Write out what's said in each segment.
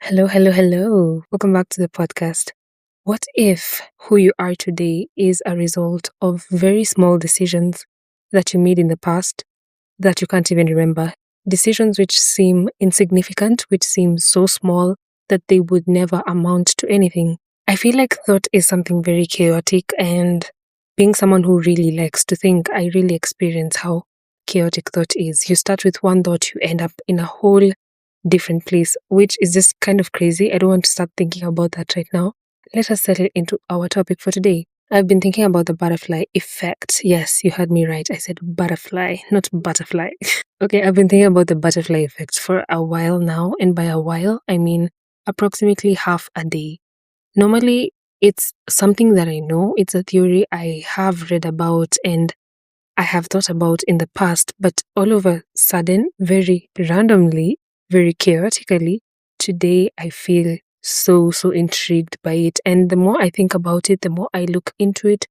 Hello, hello, hello. Welcome back to the podcast. What if who you are today is a result of very small decisions that you made in the past that you can't even remember? Decisions which seem insignificant, which seem so small that they would never amount to anything. I feel like thought is something very chaotic, and being someone who really likes to think, I really experience how chaotic thought is. You start with one thought, you end up in a whole different place, which is just kind of crazy. I don't want to start thinking about that right now. Let us settle into our topic for today. I've been thinking about the butterfly effect. Yes, you heard me right. I said butterfly, not butterfly. Okay, I've been thinking about the butterfly effect for a while now. And by a while, I mean approximately half a day. Normally, it's something that I know. It's a theory I have read about and I have thought about in the past. But all of a sudden, very randomly, very chaotically, today I feel so intrigued by it. And the more I think about it, the more I look into it,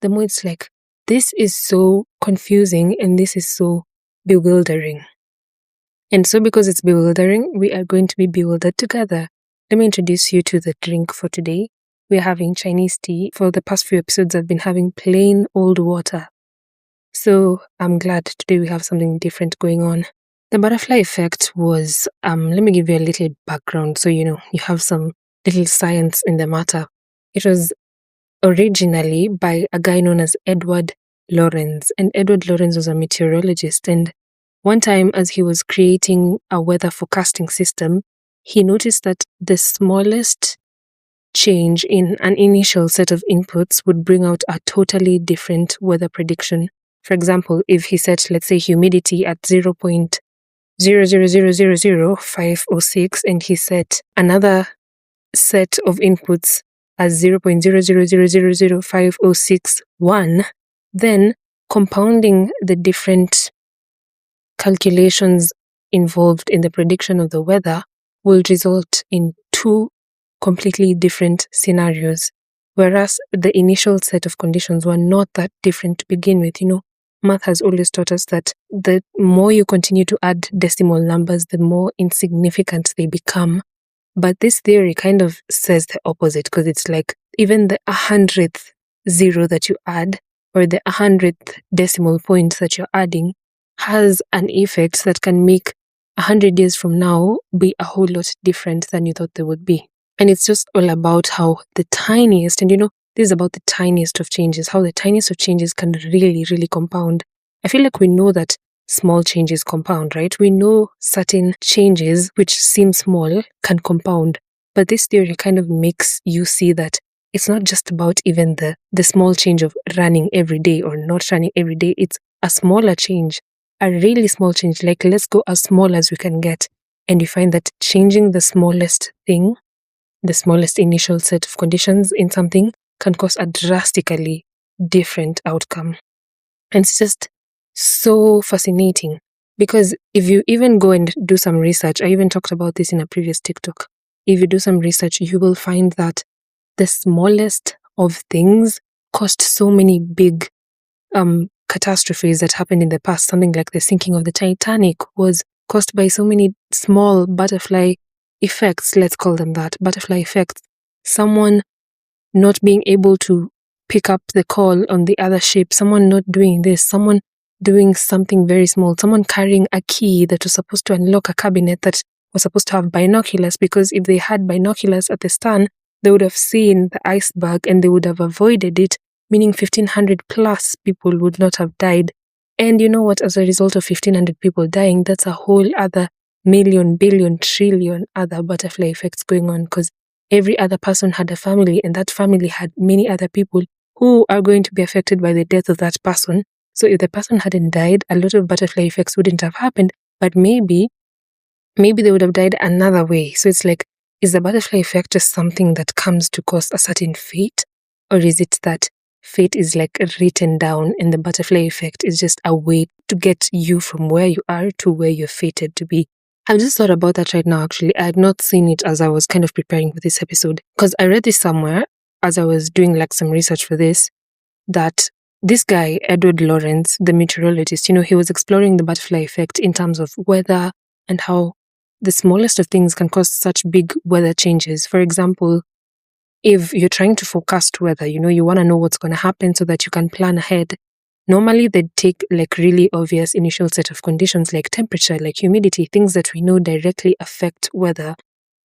the more it's like, this is so confusing and this is so bewildering. And so because it's bewildering, we are going to be bewildered together. Let me introduce you to the drink for today. We're having Chinese tea. For the past few episodes, I've been having plain old water. So I'm glad today we have something different going on. The butterfly effect was, let me give you a little background so you have some little science in the matter. It was originally by a guy known as Edward Lorenz, and Edward Lorenz was a meteorologist, and one time as he was creating a weather forecasting system, he noticed that the smallest change in an initial set of inputs would bring out a totally different weather prediction. For example, if he set, let's say, humidity at 0.000000506 and he set another set of inputs as 0.000000561, then compounding the different calculations involved in the prediction of the weather will result in two completely different scenarios. Whereas the initial set of conditions were not that different to begin with. Math has always taught us that the more you continue to add decimal numbers, the more insignificant they become. But this theory kind of says the opposite, because it's like even the 100th zero that you add or the 100th decimal point that you're adding has an effect that can make 100 years from now be a whole lot different than you thought they would be. And it's just all about how the tiniest, and this is about the tiniest of changes, how the tiniest of changes can really, really compound. I feel like we know that small changes compound, right? We know certain changes which seem small can compound. But this theory kind of makes you see that it's not just about even the small change of running every day or not running every day. It's a smaller change, a really small change. Like, let's go as small as we can get. And you find that changing the smallest thing, the smallest initial set of conditions in something, can cause a drastically different outcome. And it's just so fascinating, because if you even go and do some research, I even talked about this in a previous TikTok. If you do some research, you will find that the smallest of things caused so many big catastrophes that happened in the past. Something like the sinking of the Titanic was caused by so many small butterfly effects, let's call them that, butterfly effects. Someone not being able to pick up the call on the other ship, someone not doing this, someone doing something very small, someone carrying a key that was supposed to unlock a cabinet that was supposed to have binoculars, because if they had binoculars at the stern, they would have seen the iceberg and they would have avoided it, meaning 1,500 plus people would not have died. And you know what? As a result of 1,500 people dying, that's a whole other million, billion, trillion other butterfly effects going on, because every other person had a family, and that family had many other people who are going to be affected by the death of that person. So if the person hadn't died, a lot of butterfly effects wouldn't have happened, but maybe they would have died another way. So it's like, is the butterfly effect just something that comes to cause a certain fate? Or is it that fate is like written down and the butterfly effect is just a way to get you from where you are to where you're fated to be? I've just thought about that right now, actually. I had not seen it as I was kind of preparing for this episode, because I read this somewhere as I was doing like some research for this, that this guy, Edward Lorenz, the meteorologist, he was exploring the butterfly effect in terms of weather and how the smallest of things can cause such big weather changes. For example, if you're trying to forecast weather, you want to know what's going to happen so that you can plan ahead. Normally, they'd take like really obvious initial set of conditions like temperature, like humidity, things that we know directly affect weather.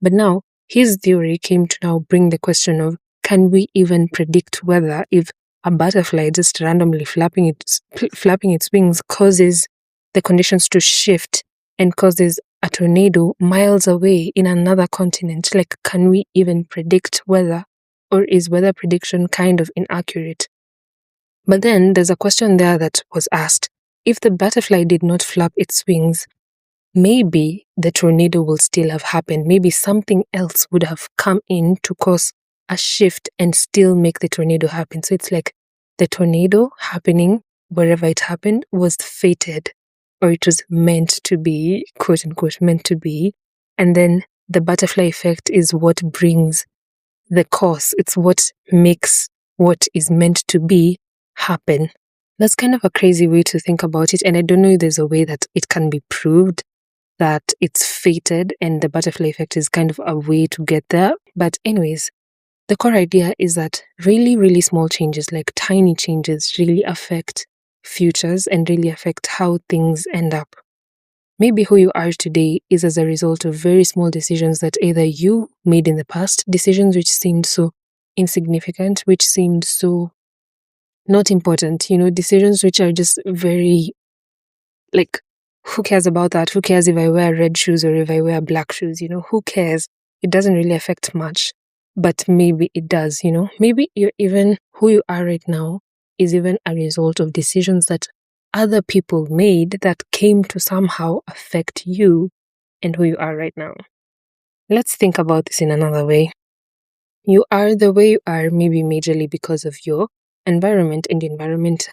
But now, his theory came to now bring the question of, can we even predict weather if a butterfly just randomly flapping its wings causes the conditions to shift and causes a tornado miles away in another continent? Like, can we even predict weather? Or is weather prediction kind of inaccurate? But then there's a question there that was asked. If the butterfly did not flap its wings, maybe the tornado will still have happened. Maybe something else would have come in to cause a shift and still make the tornado happen. So it's like the tornado happening wherever it happened was fated, or it was meant to be, quote unquote, meant to be. And then the butterfly effect is what brings the cause. It's what makes what is meant to be happen. That's kind of a crazy way to think about it. And I don't know if there's a way that it can be proved that it's fated and the butterfly effect is kind of a way to get there. But anyways, the core idea is that really, really small changes, like tiny changes, really affect futures and really affect how things end up. Maybe who you are today is as a result of very small decisions that either you made in the past, decisions which seemed so insignificant, which seemed so not important, decisions which are just very, like, who cares about that? Who cares if I wear red shoes or if I wear black shoes? Who cares? It doesn't really affect much, but maybe it does, Maybe you're even, who you are right now is even a result of decisions that other people made that came to somehow affect you and who you are right now. Let's think about this in another way. You are the way you are maybe majorly because of your environment, and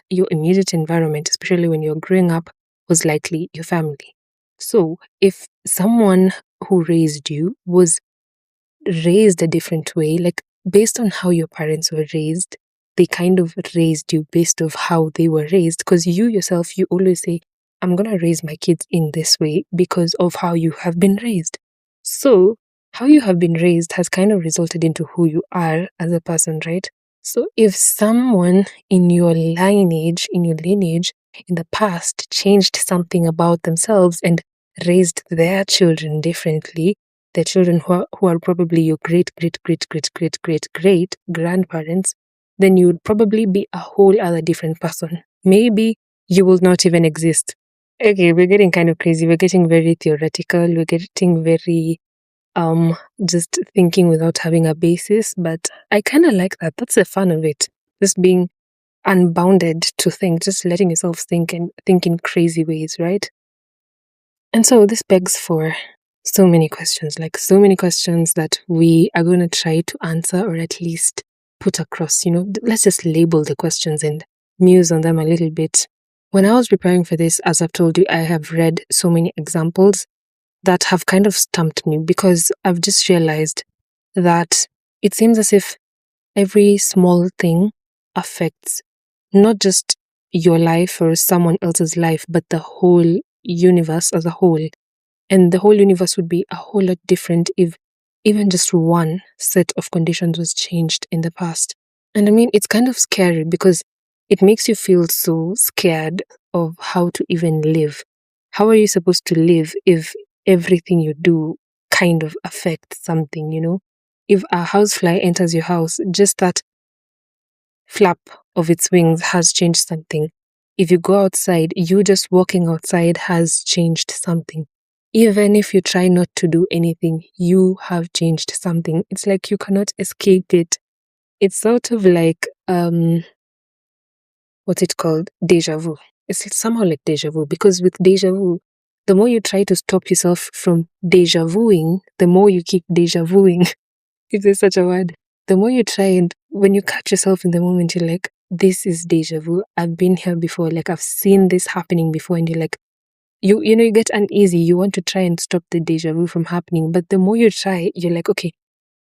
your immediate environment, especially when you're growing up, was likely your family. So if someone who raised you was raised a different way, like based on how your parents were raised, they kind of raised you based on how they were raised, because you yourself, you always say, I'm going to raise my kids in this way because of how you have been raised. So how you have been raised has kind of resulted into who you are as a person, right? So if someone in your lineage, in the past changed something about themselves and raised their children differently, their children who are probably your great grandparents, then you would probably be a whole other different person. Maybe you will not even exist. Okay, we're getting kind of crazy. We're getting very theoretical. We're getting very just thinking without having a basis. But I kind of like that. That's the fun of it. Just being unbounded to think, just letting yourself think and think in crazy ways, right? And so this begs for so many questions that we are going to try to answer, or at least put across. Let's just label the questions and muse on them a little bit. When I was preparing for this, as I've told you, I have read so many examples that have kind of stumped me, because I've just realized that it seems as if every small thing affects not just your life or someone else's life, but the whole universe as a whole. And the whole universe would be a whole lot different if even just one set of conditions was changed in the past. And I mean, it's kind of scary because it makes you feel so scared of how to even live. How are you supposed to live if everything you do kind of affects something, If a housefly enters your house, just that flap of its wings has changed something. If you go outside, you just walking outside has changed something. Even if you try not to do anything, you have changed something. It's like you cannot escape it. It's sort of like, what's it called? Deja vu. It's somehow like deja vu, because with deja vu, the more you try to stop yourself from deja vuing, the more you keep deja vuing. If there's such a word. The more you try, and when you catch yourself in the moment, you're like, this is deja vu. I've been here before. Like, I've seen this happening before. And you're like, you get uneasy. You want to try and stop the deja vu from happening. But the more you try, you're like, okay,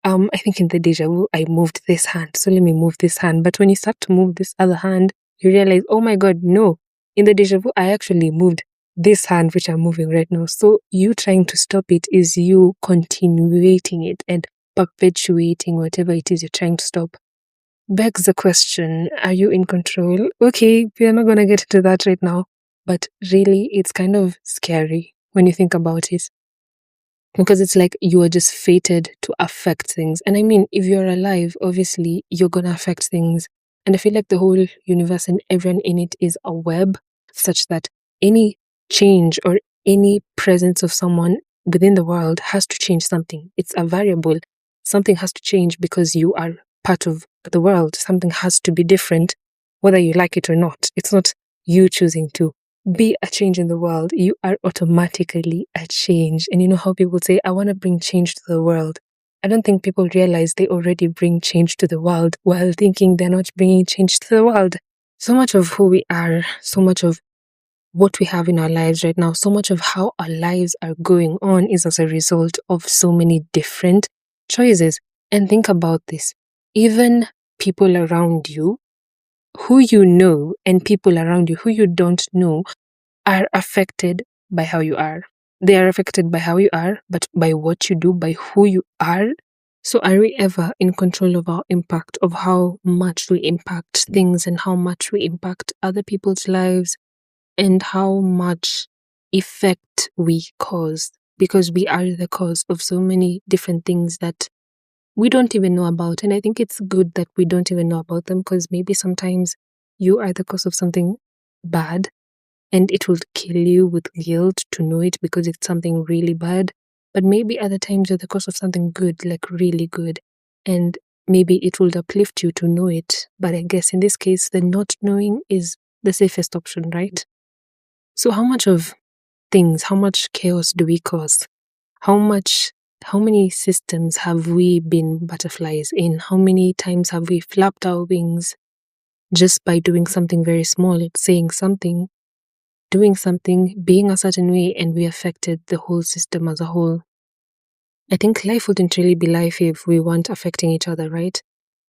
I think in the deja vu, I moved this hand. So let me move this hand. But when you start to move this other hand, you realize, oh my God, no. In the deja vu, I actually moved this hand which I'm moving right now. So you trying to stop it is you continuating it and perpetuating whatever it is you're trying to stop. Begs the question, are you in control? Okay, we're not going to get into that right now. But really, it's kind of scary when you think about it. Because it's like you are just fated to affect things. And I mean, if you're alive, obviously, you're going to affect things. And I feel like the whole universe and everyone in it is a web, such that any change or any presence of someone within the world has to change something. It's a variable. Something has to change because you are part of the world. Something has to be different, whether you like it or not. It's not you choosing to be a change in the world. You are automatically a change. And you know how people say, I want to bring change to the world. I don't think people realize they already bring change to the world while thinking they're not bringing change to the world. So much of who we are, so much of what we have in our lives right now, so much of how our lives are going on is as a result of so many different choices. And think about this. Even people around you, who you know, and people around you who you don't know are affected by how you are. They are affected by how you are, but by what you do, by who you are. So are we ever in control of our impact, of how much we impact things and how much we impact other people's lives and how much effect we cause? Because we are the cause of so many different things that we don't even know about. And I think it's good that we don't even know about them, because maybe sometimes you are the cause of something bad and it will kill you with guilt to know it because it's something really bad. But maybe other times you're the cause of something good, like really good. And maybe it will uplift you to know it. But I guess in this case, the not knowing is the safest option, right? So how much of things, how much chaos do we cause? How many systems have we been butterflies in? How many times have we flapped our wings just by doing something very small? It's saying something, doing something, being a certain way, and we affected the whole system as a whole. I think life wouldn't really be life if we weren't affecting each other, right?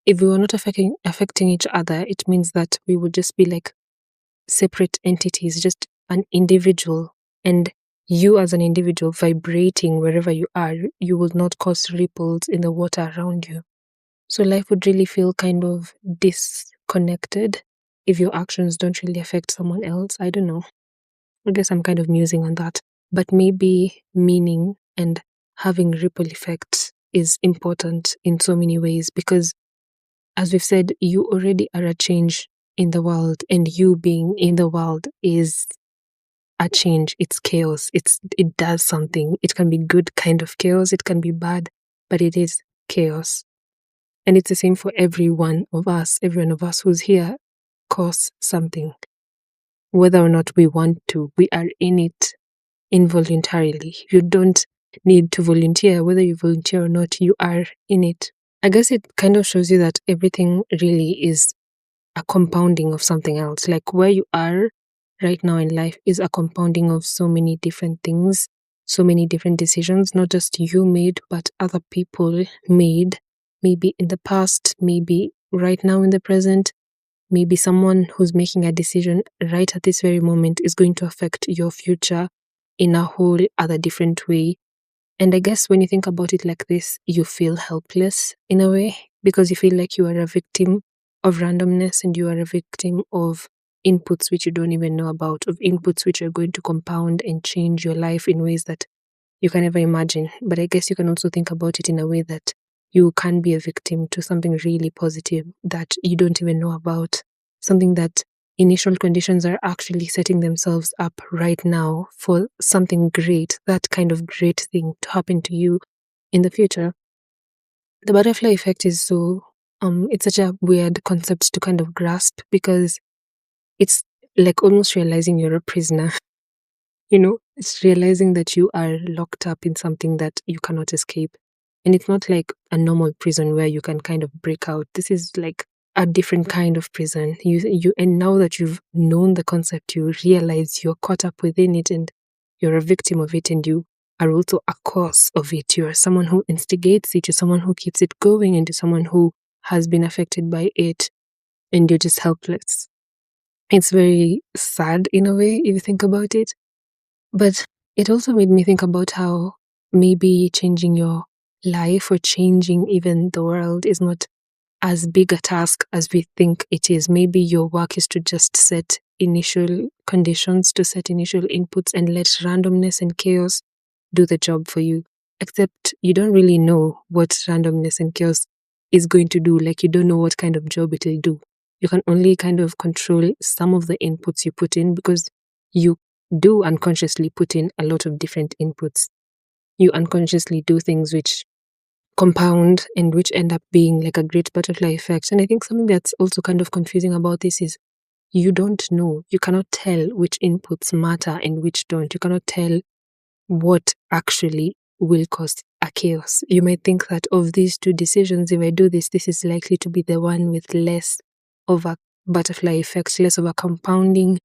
If we were not affecting each other, it means that we would just be like separate entities, just an individual. And you as an individual vibrating wherever you are, you will not cause ripples in the water around you. So life would really feel kind of disconnected if your actions don't really affect someone else. I don't know. I guess I'm kind of musing on that. But maybe meaning and having ripple effects is important in so many ways, because as we've said, you already are a change in the world, and you being in the world is a change. It's chaos. It does something. It can be good kind of chaos. It can be bad, but it is chaos. And it's the same for every one of us. Every one of us who's here cause something. Whether or not we want to, we are in it involuntarily. You don't need to volunteer. Whether you volunteer or not, you are in it. I guess it kind of shows you that everything really is a compounding of something else. Like where you are right now in life is a compounding of so many different things, so many different decisions, not just you made, but other people made, maybe in the past, maybe right now in the present. Maybe someone who's making a decision right at this very moment is going to affect your future in a whole other different way. And I guess when you think about it like this, you feel helpless in a way, because you feel like you are a victim of randomness and you are a victim of inputs which you don't even know about, of inputs which are going to compound and change your life in ways that you can never imagine. But I guess you can also think about it in a way that you can be a victim to something really positive that you don't even know about, something that initial conditions are actually setting themselves up right now for something great, that kind of great thing to happen to you in the future. The butterfly effect is it's such a weird concept to kind of grasp, because it's like almost realizing you're a prisoner. It's realizing that you are locked up in something that you cannot escape. And it's not like a normal prison where you can kind of break out. This is like a different kind of prison. And now that you've known the concept, you realize you're caught up within it and you're a victim of it, and you are also a cause of it. You're someone who instigates it, you're someone who keeps it going, and you're someone who has been affected by it, and you're just helpless. It's very sad in a way if you think about it. But it also made me think about how maybe changing your life or changing even the world is not as big a task as we think it is. Maybe your work is to just set initial conditions, to set initial inputs, and let randomness and chaos do the job for you. Except you don't really know what randomness and chaos is going to do. Like, you don't know what kind of job it will do. You can only kind of control some of the inputs you put in, because you do unconsciously put in a lot of different inputs. You unconsciously do things which compound and which end up being like a great butterfly effect. And I think something that's also kind of confusing about this is you don't know. You cannot tell which inputs matter and which don't. You cannot tell what actually will cause a chaos. You might think that of these two decisions, if I do this, this is likely to be the one with less of a butterfly effect, less of a compounding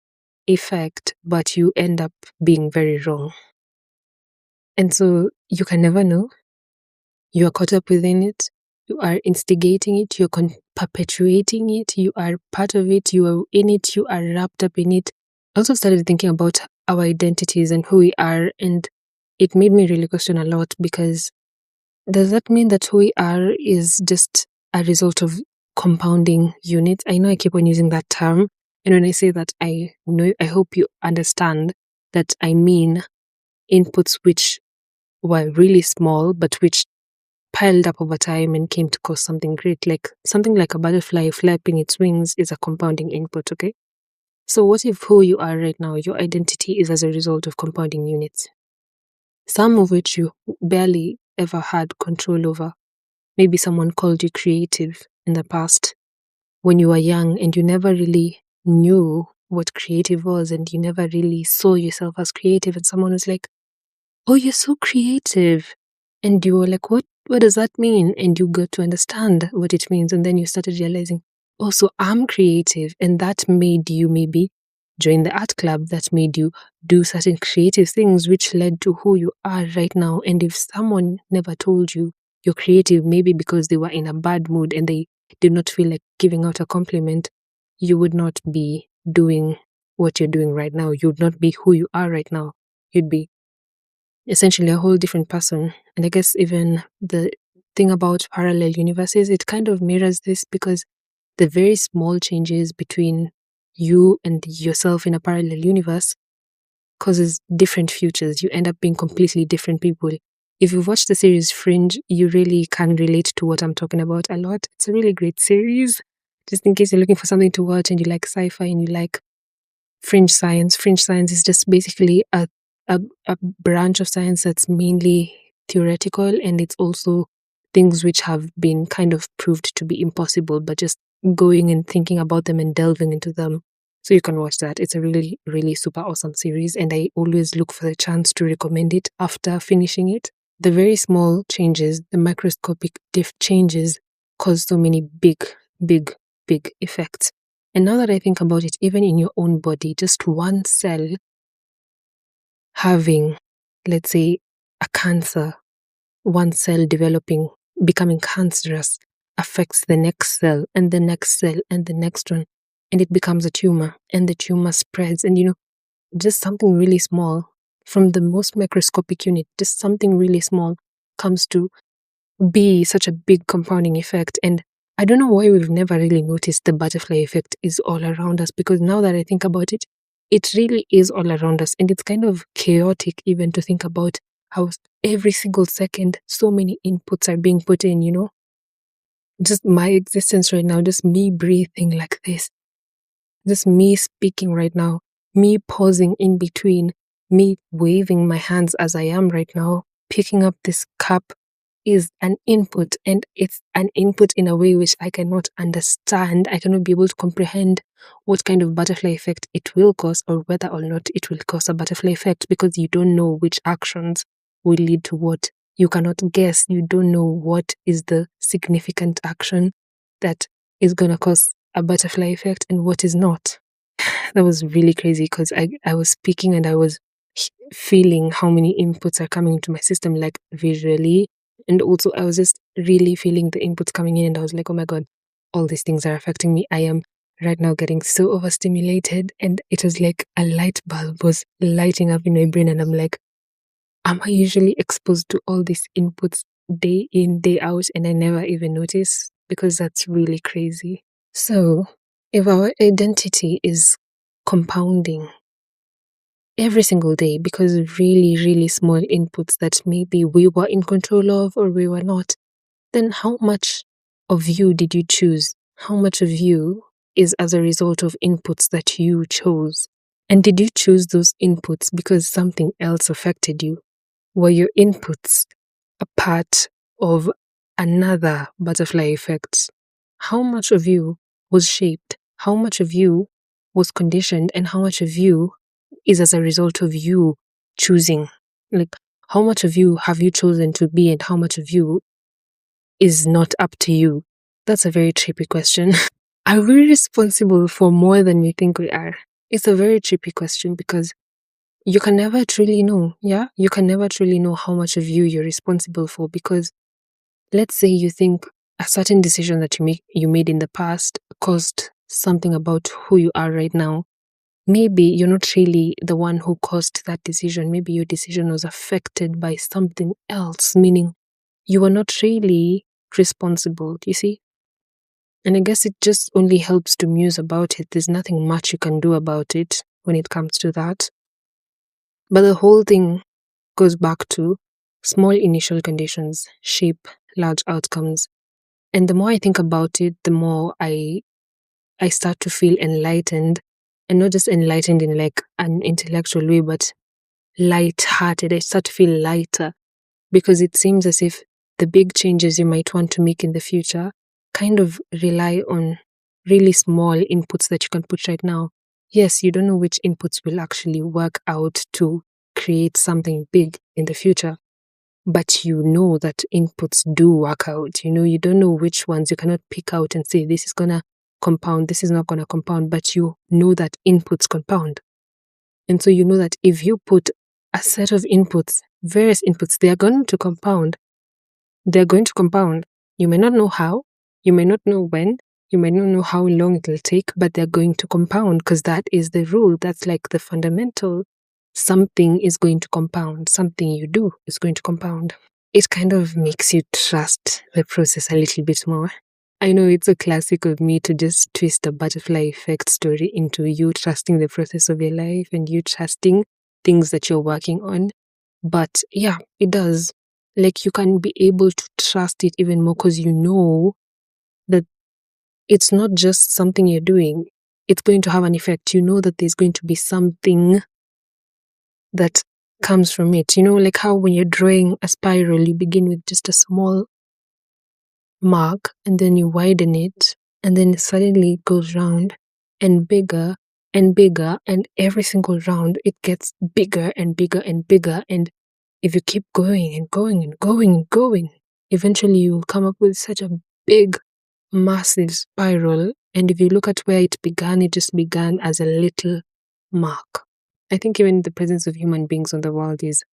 effect, but you end up being very wrong. And so you can never know. You are caught up within it. You are instigating it. You're perpetuating it. You are part of it. You are in it. You are wrapped up in it. I also started thinking about our identities and who we are, and it made me really question a lot, because does that mean that who we are is just a result of compounding units? I know I keep on using that term, and when I say that, I hope you understand that I mean inputs which were really small, but which piled up over time and came to cause something great. Like something like a butterfly flapping its wings is a compounding input, okay? So what if who you are right now, your identity, is as a result of compounding units? Some of which you barely ever had control over. Maybe someone called you creative in the past when you were young, and you never really knew what creative was, and you never really saw yourself as creative, and someone was like, "Oh, you're so creative." And you were like, what does that mean? And you got to understand what it means. And then you started realizing, oh, so I'm creative. And that made you maybe join the art club. That made you do certain creative things, which led to who you are right now. And if someone never told you you're creative, maybe because they were in a bad mood and they did not feel like giving out a compliment, you would not be doing what you're doing right now. You would not be who you are right now. You'd be essentially a whole different person. And I guess even the thing about parallel universes, it kind of mirrors this, because the very small changes between you and yourself in a parallel universe causes different futures. You end up being completely different people. If you've watched the series Fringe, you really can relate to what I'm talking about a lot. It's a really great series. Just in case you're looking for something to watch and you like sci-fi and you like fringe science. Fringe science is just basically a branch of science that's mainly theoretical, and it's also things which have been kind of proved to be impossible, but just going and thinking about them and delving into them. So you can watch that. It's a really, really super awesome series, and I always look for the chance to recommend it after finishing it. The very small changes, the microscopic changes, cause so many big, big, big effects. And now that I think about it, even in your own body, just one cell having, let's say, a cancer, one cell developing, becoming cancerous, affects the next cell and the next cell and the next one. And it becomes a tumor, and the tumor spreads. And, just something really small, from the most microscopic unit, just something really small comes to be such a big compounding effect. And I don't know why we've never really noticed the butterfly effect is all around us, because now that I think about it, it really is all around us. And it's kind of chaotic even to think about how every single second so many inputs are being put in, Just my existence right now, just me breathing like this, just me speaking right now, me pausing in between, me waving my hands as I am right now, picking up this cup is an input, and it's an input in a way which I cannot understand. I cannot be able to comprehend what kind of butterfly effect it will cause, or whether or not it will cause a butterfly effect, because you don't know which actions will lead to what. You cannot guess. You don't know what is the significant action that is going to cause a butterfly effect and what is not. That was really crazy, because I was speaking and I was feeling how many inputs are coming into my system, like visually. And also I was just really feeling the inputs coming in, and I was like, oh my God, all these things are affecting me. I am right now getting so overstimulated, and it was like a light bulb was lighting up in my brain, and I'm like, am I usually exposed to all these inputs day in, day out, and I never even notice? Because that's really crazy. So, if our identity is compounding every single day because really, really small inputs that maybe we were in control of or we were not, then how much of you did you choose? How much of you is as a result of inputs that you chose? And did you choose those inputs because something else affected you? Were your inputs a part of another butterfly effect? How much of you was shaped? How much of you was conditioned? And how much of you is as a result of you choosing? Like, how much of you have you chosen to be, and how much of you is not up to you? That's a very trippy question. Are we responsible for more than we think we are? It's a very trippy question because you can never truly know. Yeah, you can never truly know how much of you you're responsible for, because let's say you think a certain decision that you made in the past caused something about who you are right now. Maybe you're not really the one who caused that decision. Maybe your decision was affected by something else, meaning you are not really responsible. Do you see? And I guess it just only helps to muse about it. There's nothing much you can do about it when it comes to that. But the whole thing goes back to small initial conditions shape large outcomes. And the more I think about it, the more I start to feel enlightened, and not just enlightened in like an intellectual way, but light-hearted. I start to feel lighter because it seems as if the big changes you might want to make in the future kind of rely on really small inputs that you can put right now. Yes, you don't know which inputs will actually work out to create something big in the future, but you know that inputs do work out. You don't know which ones. You cannot pick out and say, this is going to compound, this is not going to compound, but you know that inputs compound. And so you know that if you put a set of inputs, various inputs, they are going to compound. They're going to compound. You may not know how, you may not know when, you may not know how long it will take, but they're going to compound because that is the rule. That's like the fundamental. Something is going to compound. Something you do is going to compound. It kind of makes you trust the process a little bit more. I know it's a classic of me to just twist a butterfly effect story into you trusting the process of your life and you trusting things that you're working on. But yeah, it does. Like, you can be able to trust it even more because you know that it's not just something you're doing. It's going to have an effect. You know that there's going to be something that comes from it. Like how when you're drawing a spiral, you begin with just a small mark and then you widen it, and then suddenly it goes round and bigger and bigger, and every single round it gets bigger and bigger and bigger. And if you keep going and going and going and going, eventually you will come up with such a big, massive spiral. And if you look at where it just began as a little mark. I think even the presence of human beings on the world is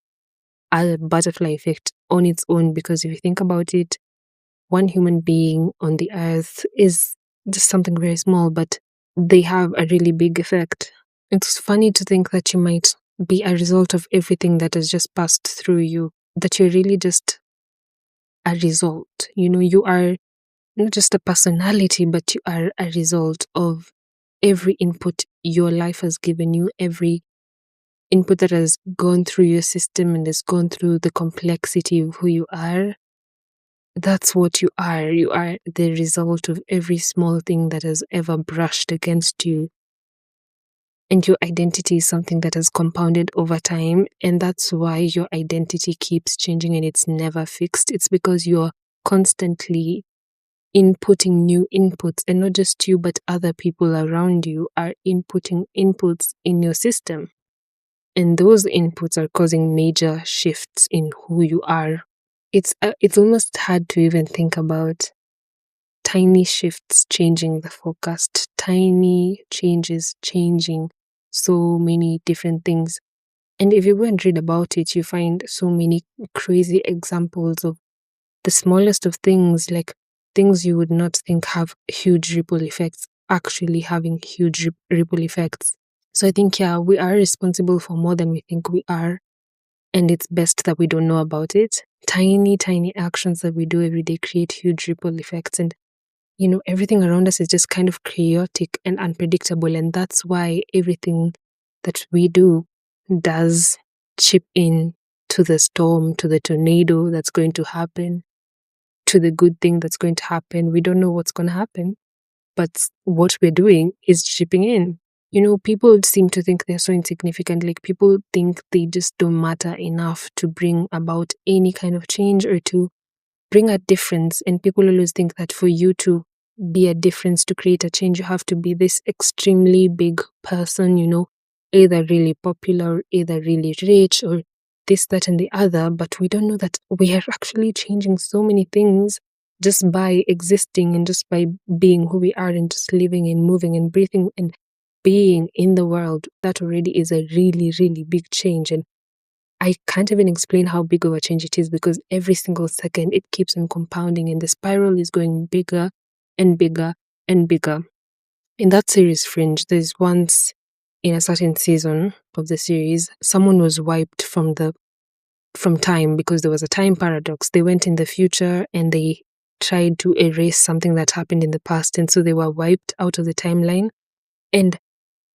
a butterfly effect on its own, because if you think about it, one human being on the earth is just something very small, but they have a really big effect. It's funny to think that you might be a result of everything that has just passed through you, that you're really just a result. You are not just a personality, but you are a result of every input your life has given you, every input that has gone through your system and has gone through the complexity of who you are. That's what you are. You are the result of every small thing that has ever brushed against you. And your identity is something that has compounded over time. And that's why your identity keeps changing and it's never fixed. It's because you're constantly inputting new inputs, and not just you, but other people around you are inputting inputs in your system. And those inputs are causing major shifts in who you are. It's almost hard to even think about tiny shifts changing the forecast, tiny changes changing so many different things. And if you go and read about it, you find so many crazy examples of the smallest of things, like things you would not think have huge ripple effects. actually having huge ripple effects. So I think, yeah, we are responsible for more than we think we are. And it's best that we don't know about it. Tiny, tiny actions that we do every day create huge ripple effects. And, everything around us is just kind of chaotic and unpredictable. And that's why everything that we do does chip in to the storm, to the tornado that's going to happen, to the good thing that's going to happen. We don't know what's going to happen, but what we're doing is chipping in. People seem to think they're so insignificant. Like, people think they just don't matter enough to bring about any kind of change or to bring a difference. And people always think that for you to be a difference, to create a change, you have to be this extremely big person, either really popular, or either really rich, or this, that, and the other. But we don't know that we are actually changing so many things just by existing and just by being who we are and just living and moving and breathing and being in the world. That already is a really, really big change. And I can't even explain how big of a change it is, because every single second it keeps on compounding and the spiral is going bigger and bigger and bigger. In that series Fringe, there's once in a certain season of the series, someone was wiped from time because there was a time paradox. They went in the future and they tried to erase something that happened in the past, and so they were wiped out of the timeline. And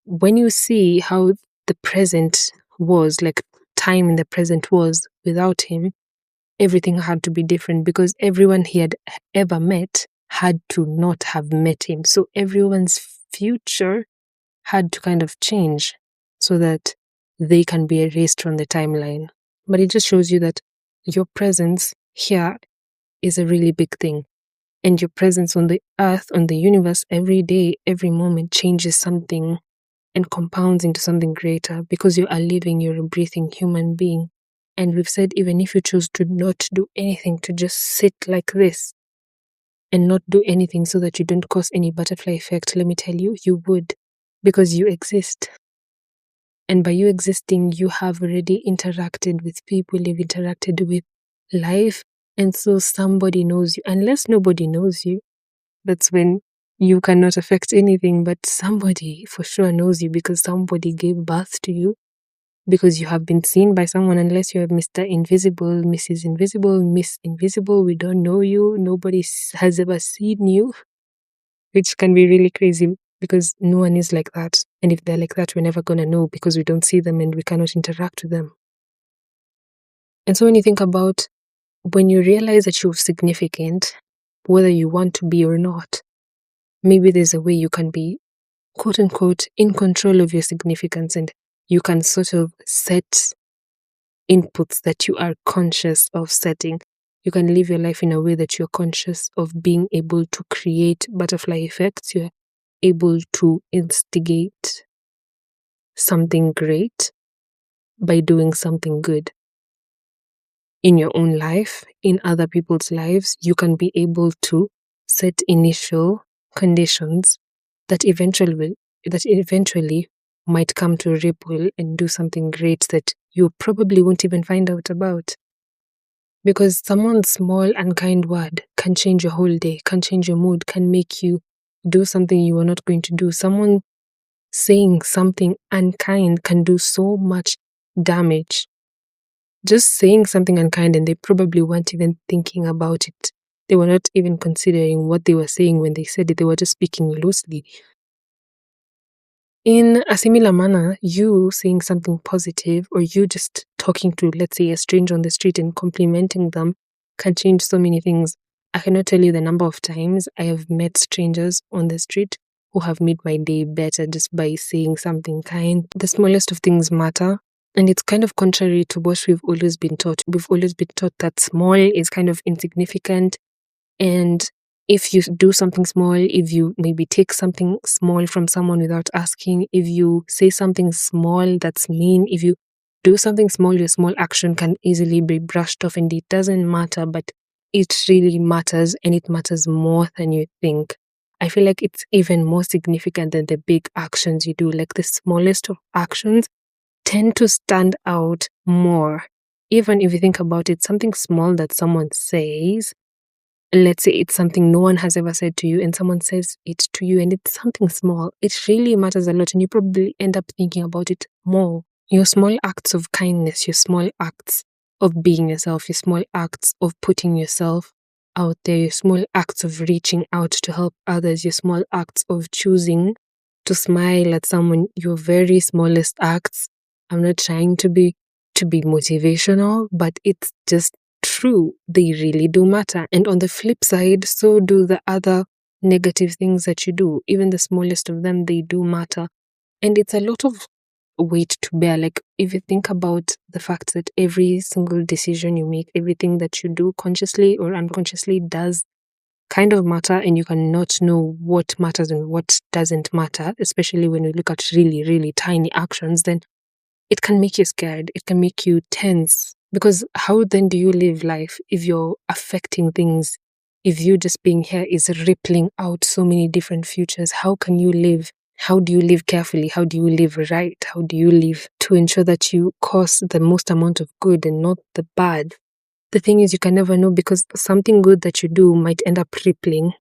when you see how the present was, like time in the present was without him, everything had to be different, because everyone he had ever met had to not have met him. So everyone's future had to kind of change so that they can be erased from the timeline. But it just shows you that your presence here is a really big thing. And your presence on the earth, on the universe, every day, every moment changes something and compounds into something greater, because you are living, you're a breathing human being. And we've said, even if you choose to not do anything, to just sit like this and not do anything so that you don't cause any butterfly effect, let me tell you, you would, because you exist. And by you existing, you have already interacted with people, you've interacted with life. And so somebody knows you. Unless nobody knows you, that's when you cannot affect anything. But somebody for sure knows you, because somebody gave birth to you, because you have been seen by someone. Unless you're Mr. Invisible, Mrs. Invisible, Miss Invisible, we don't know you. Nobody has ever seen you, which can be really crazy, because no one is like that. And if they're like that, we're never going to know, because we don't see them and we cannot interact with them. And so when you think about, when you realize that you're significant, whether you want to be or not, maybe there's a way you can be, quote unquote, in control of your significance, and you can sort of set inputs that you are conscious of setting. You can live your life in a way that you're conscious of being able to create butterfly effects. You're able to instigate something great by doing something good in your own life, in other people's lives. You can be able to set initial conditions that eventually might come to ripple and do something great that you probably won't even find out about. Because someone's small unkind word can change your whole day, can change your mood, can make you do something you were not going to do. Someone saying something unkind can do so much damage. Just saying something unkind, and they probably weren't even thinking about it. They were not even considering what they were saying when they said it. They were just speaking loosely. In a similar manner, you saying something positive, or you just talking to, let's say, a stranger on the street and complimenting them, can change so many things. I cannot tell you the number of times I have met strangers on the street who have made my day better just by saying something kind. The smallest of things matter. And it's kind of contrary to what we've always been taught. We've always been taught that small is kind of insignificant. And if you do something small, if you maybe take something small from someone without asking, if you say something small that's mean, if you do something small, your small action can easily be brushed off, and it doesn't matter, but it really matters, and it matters more than you think. I feel like it's even more significant than the big actions you do. Like, the smallest of actions tend to stand out more. Even if you think about it, something small that someone says let's say it's something no one has ever said to you and someone says it to you and it's something small, it really matters a lot and you probably end up thinking about it more. Your small acts of kindness, your small acts of being yourself, your small acts of putting yourself out there, your small acts of reaching out to help others, your small acts of choosing to smile at someone, your very smallest acts. I'm not trying to be motivational, but it's just true. They really do matter. And on the flip side, so do the other negative things that you do. Even the smallest of them, they do matter. And it's a lot of weight to bear. Like, if you think about the fact that every single decision you make, everything that you do consciously or unconsciously does kind of matter, and you cannot know what matters and what doesn't matter, especially when you look at really, really tiny actions, then it can make you scared. It can make you tense. Because how then do you live life if you're affecting things? If you just being here is rippling out so many different futures, how can you live? How do you live carefully? How do you live right? How do you live to ensure that you cause the most amount of good and not the bad? The thing is, you can never know, because something good that you do might end up rippling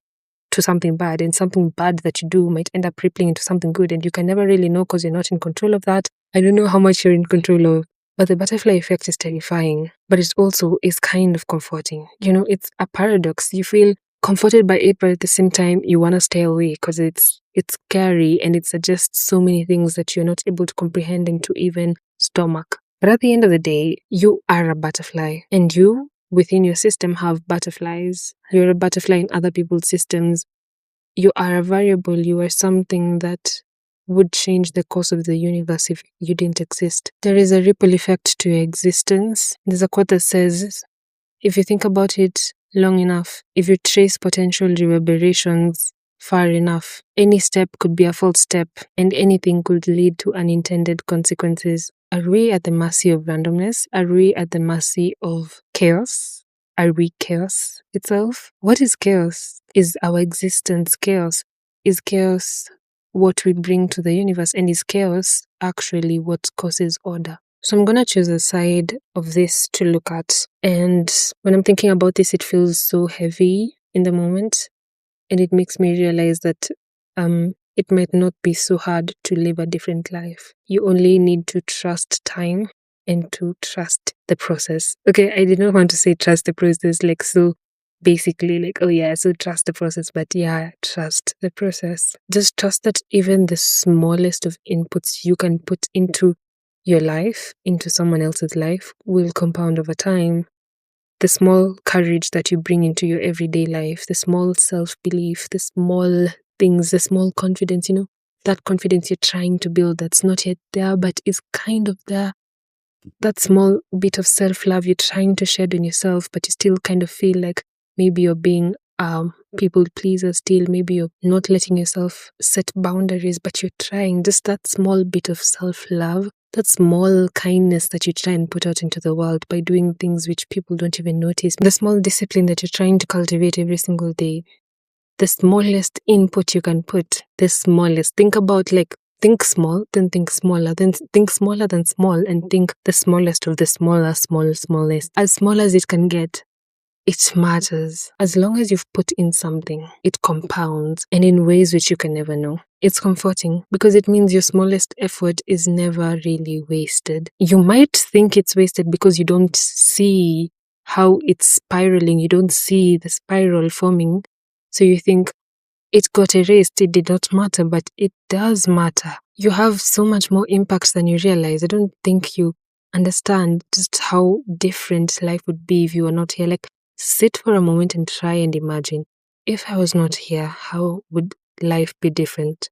to something bad, and something bad that you do might end up rippling into something good, and you can never really know because you're not in control of that. I don't know how much you're in control of, but the butterfly effect is terrifying, but it also is kind of comforting. You know, it's a paradox. You feel comforted by it, but at the same time, you want to stay away because it's scary and it suggests so many things that you're not able to comprehend and to even stomach. But at the end of the day, you are a butterfly, and you within your system have butterflies. You're a butterfly in other people's systems. You are a variable. You are something that would change the course of the universe if you didn't exist. There is a ripple effect to your existence. There's a quote that says, if you think about it long enough, if you trace potential reverberations far enough, any step could be a false step, and anything could lead to unintended consequences. Are we at the mercy of randomness? Are we at the mercy of chaos? Are we chaos itself? What is chaos? Is our existence chaos? Is chaos what we bring to the universe? And is chaos actually what causes order? So I'm going to choose a side of this to look at. And when I'm thinking about this, it feels so heavy in the moment. And it makes me realize that it might not be so hard to live a different life. You only need to trust time and to trust the process. Okay, I did not want to say trust the process, like so basically like, oh yeah, so trust the process, but yeah, trust the process. Just trust that even the smallest of inputs you can put into your life, into someone else's life, will compound over time. The small courage that you bring into your everyday life, the small self-belief, the small things, the small confidence, that confidence you're trying to build that's not yet there, but is kind of there. That small bit of self-love you're trying to shed on yourself, but you still kind of feel like maybe you're being people pleaser still, maybe you're not letting yourself set boundaries, but you're trying. Just that small bit of self-love, that small kindness that you try and put out into the world by doing things which people don't even notice, the small discipline that you're trying to cultivate every single day, the smallest input you can put, the smallest. Think small, then think smaller, then think smaller than small, and think the smallest of the smallest. As small as it can get, it matters. As long as you've put in something, it compounds, and in ways which you can never know. It's comforting because it means your smallest effort is never really wasted. You might think it's wasted because you don't see how it's spiraling. You don't see the spiral forming. So you think, it got erased, it did not matter, but it does matter. You have so much more impact than you realize. I don't think you understand just how different life would be if you were not here. Like, sit for a moment and try and imagine, if I was not here, how would life be different?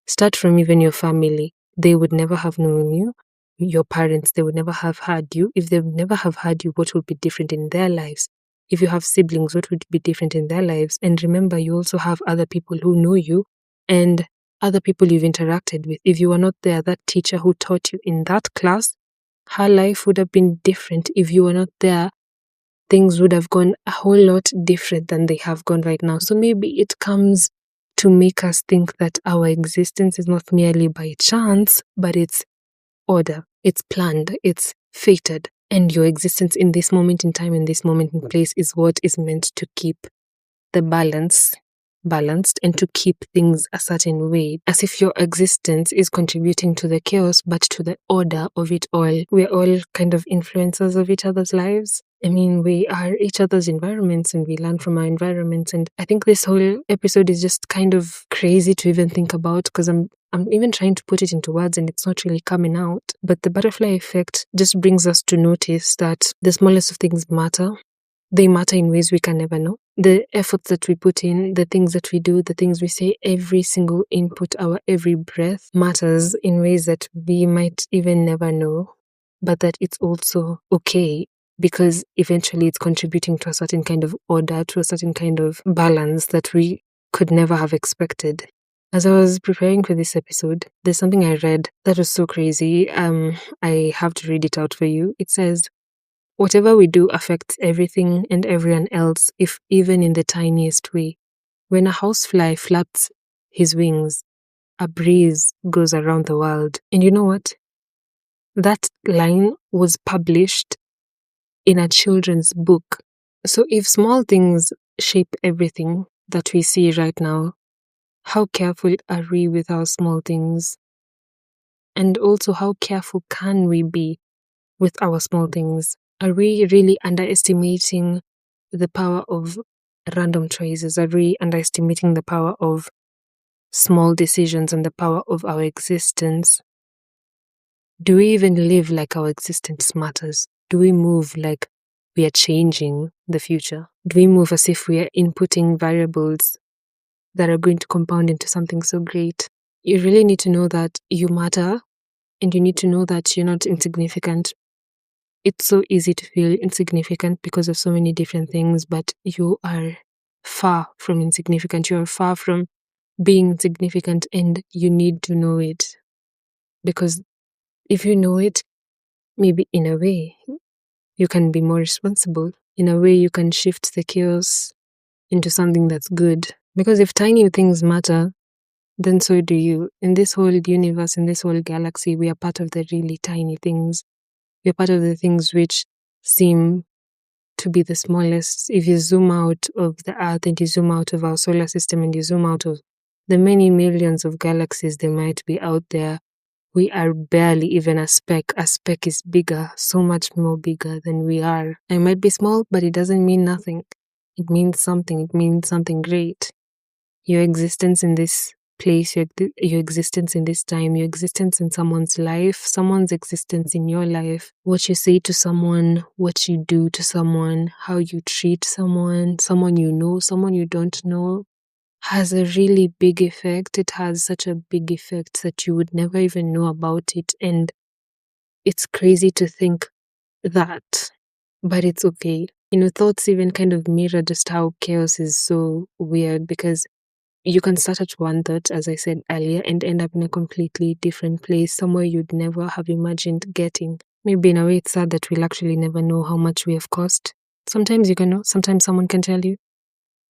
Start from even your family. They would never have known you. Your parents, they would never have had you. If they would never have had you, what would be different in their lives? If you have siblings, what would be different in their lives? And remember, you also have other people who know you and other people you've interacted with. If you were not there, that teacher who taught you in that class, her life would have been different. If you were not there, things would have gone a whole lot different than they have gone right now. So maybe it comes to make us think that our existence is not merely by chance, but it's order, it's planned, it's fated. And your existence in this moment in time, in this moment in place, is what is meant to keep the balanced and to keep things a certain way, as if your existence is contributing to the chaos, but to the order of it all. We're all kind of influencers of each other's lives. I mean, we are each other's environments and we learn from our environments. And I think this whole episode is just kind of crazy to even think about, because I'm even trying to put it into words and it's not really coming out. But the butterfly effect just brings us to notice that the smallest of things matter. They matter in ways we can never know. The efforts that we put in, the things that we do, the things we say, every single input, our every breath matters in ways that we might even never know, but that it's also okay, because eventually it's contributing to a certain kind of order, to a certain kind of balance that we could never have expected. As I was preparing for this episode, there's something I read that was so crazy. I have to read it out for you. It says, "Whatever we do affects everything and everyone else, if even in the tiniest way. When a housefly flaps his wings, a breeze goes around the world." And you know what? That line was published in a children's book. So if small things shape everything that we see right now, how careful are we with our small things? And also, how careful can we be with our small things? Are we really underestimating the power of random choices? Are we underestimating the power of small decisions and the power of our existence? Do we even live like our existence matters? Do we move like we are changing the future? Do we move as if we are inputting variables that are going to compound into something so great? You really need to know that you matter, and you need to know that you're not insignificant. It's so easy to feel insignificant because of so many different things, but you are far from insignificant. You are far from being insignificant, and you need to know it. Because if you know it, maybe in a way, you can be more responsible. In a way, you can shift the chaos into something that's good. Because if tiny things matter, then so do you. In this whole universe, in this whole galaxy, we are part of the really tiny things. We're part of the things which seem to be the smallest. If you zoom out of the Earth and you zoom out of our solar system and you zoom out of the many millions of galaxies there might be out there, we are barely even a speck. A speck is bigger, so much more bigger than we are. I might be small, but it doesn't mean nothing. It means something. It means something great. Your existence in this place, your existence in this time, your existence in someone's life, someone's existence in your life, what you say to someone, what you do to someone, how you treat someone, someone you know, someone you don't know, has a really big effect. It has such a big effect that you would never even know about it. And it's crazy to think that, but it's okay. Thoughts even kind of mirror just how chaos is so weird, because you can start at one thought, as I said earlier, and end up in a completely different place, somewhere you'd never have imagined getting. Maybe in a way it's sad that we'll actually never know how much we have cost. Sometimes you can know, sometimes someone can tell you,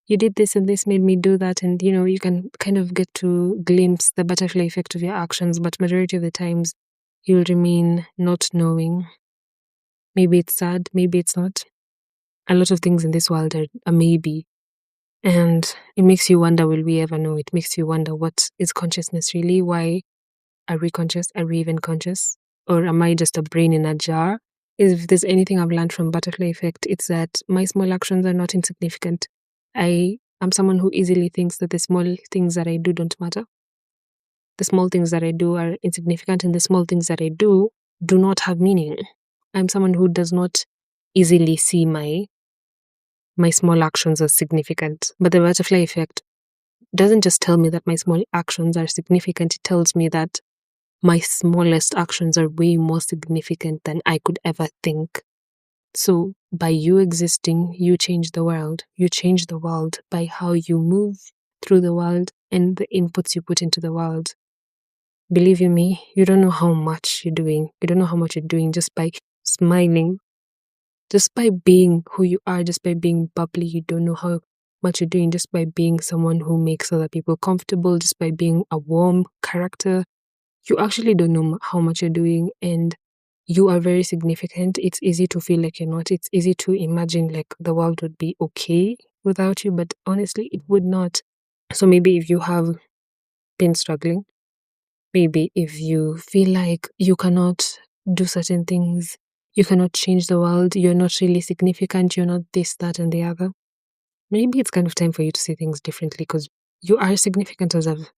you did this and this made me do that, and you can kind of get to glimpse the butterfly effect of your actions, but majority of the times you'll remain not knowing. Maybe it's sad, maybe it's not. A lot of things in this world are a maybe. And it makes you wonder, will we ever know? It makes you wonder, what is consciousness really? Why are we conscious? Are we even conscious? Or am I just a brain in a jar? If there's anything I've learned from butterfly effect, it's that my small actions are not insignificant. I am someone who easily thinks that the small things that I do don't matter. The small things that I do are insignificant, and the small things that I do not have meaning. I'm someone who does not easily see my small actions as significant. But the butterfly effect doesn't just tell me that my small actions are significant, it tells me that my smallest actions are way more significant than I could ever think. So by you existing, you change the world. You change the world by how you move through the world and the inputs you put into the world. Believe you me, you don't know how much you're doing. You don't know how much you're doing just by smiling. Just by being who you are, just by being bubbly. You don't know how much you're doing just by being someone who makes other people comfortable, just by being a warm character. You actually don't know how much you're doing, and you are very significant. It's easy to feel like you're not. It's easy to imagine like the world would be okay without you, but honestly, it would not. So maybe if you have been struggling, maybe if you feel like you cannot do certain things, you cannot change the world, you're not really significant, you're not this, that, and the other, maybe it's kind of time for you to see things differently, because you are significant, as I've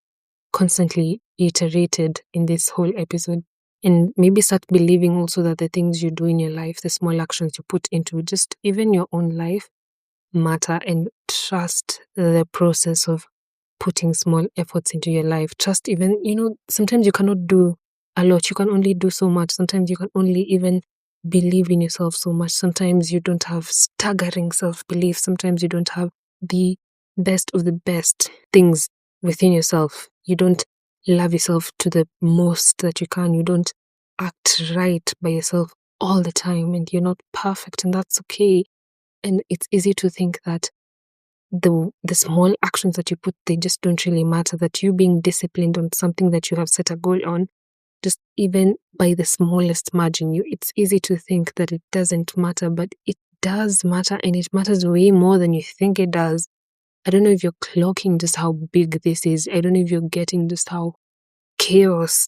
constantly iterated in this whole episode. And maybe start believing also that the things you do in your life, the small actions you put into just even your own life, matter, and trust the process of putting small efforts into your life. Trust even, sometimes you cannot do a lot. You can only do so much. Sometimes you can only even believe in yourself so much. Sometimes you don't have staggering self-belief. Sometimes you don't have the best of the best things within yourself. You don't love yourself to the most that you can. You don't act right by yourself all the time, and you're not perfect, and that's okay. And it's easy to think that the small actions that you put, they just don't really matter, that you being disciplined on something that you have set a goal on, just even by the smallest margin, it's easy to think that it doesn't matter, but it does matter, and it matters way more than you think it does. I don't know if you're clocking just how big this is. I don't know if you're getting just how chaos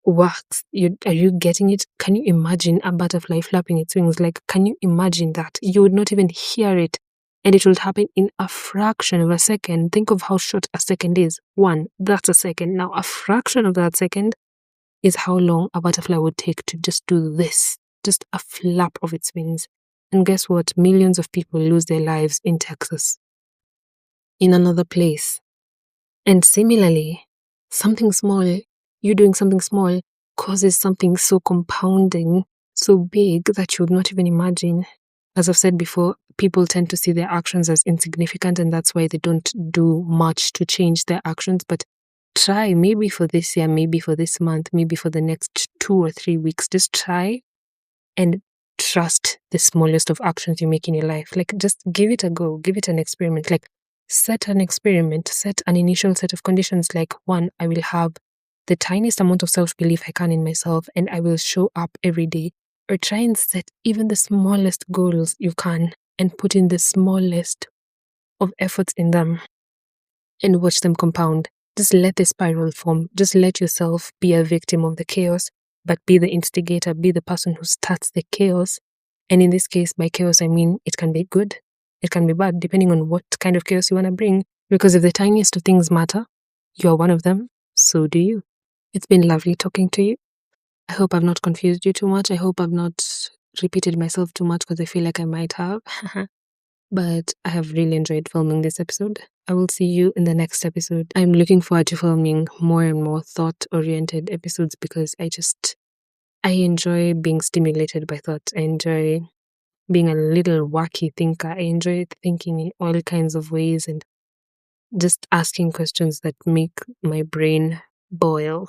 works. Are you getting it? Can you imagine a butterfly flapping its wings? Like, can you imagine that? You would not even hear it, and it will happen in a fraction of a second. Think of how short a second is. That's a second. Now, a fraction of that second is how long a butterfly would take to just do this, just a flap of its wings. And guess what? Millions of people lose their lives in Texas, in another place. And similarly, something small, you doing something small, causes something so compounding, so big that you would not even imagine. As I've said before, people tend to see their actions as insignificant, and that's why they don't do much to change their actions. But try, maybe for this year, maybe for this month, maybe for the next 2 or 3 weeks, just try and trust the smallest of actions you make in your life. Like, just give it a go, give it an experiment. Like, set an experiment, set an initial set of conditions. Like, 1, I will have the tiniest amount of self-belief I can in myself, and I will show up every day. Or try and set even the smallest goals you can and put in the smallest of efforts in them and watch them compound. Just let the spiral form. Just let yourself be a victim of the chaos, but be the instigator, be the person who starts the chaos. And in this case, by chaos, I mean it can be good, it can be bad, depending on what kind of chaos you want to bring. Because if the tiniest of things matter, you are one of them, so do you. It's been lovely talking to you. I hope I've not confused you too much. I hope I've not repeated myself too much, because I feel like I might have. But I have really enjoyed filming this episode. I will see you in the next episode. I'm looking forward to filming more and more thought-oriented episodes, because I enjoy being stimulated by thought. I enjoy being a little wacky thinker. I enjoy thinking in all kinds of ways and just asking questions that make my brain boil.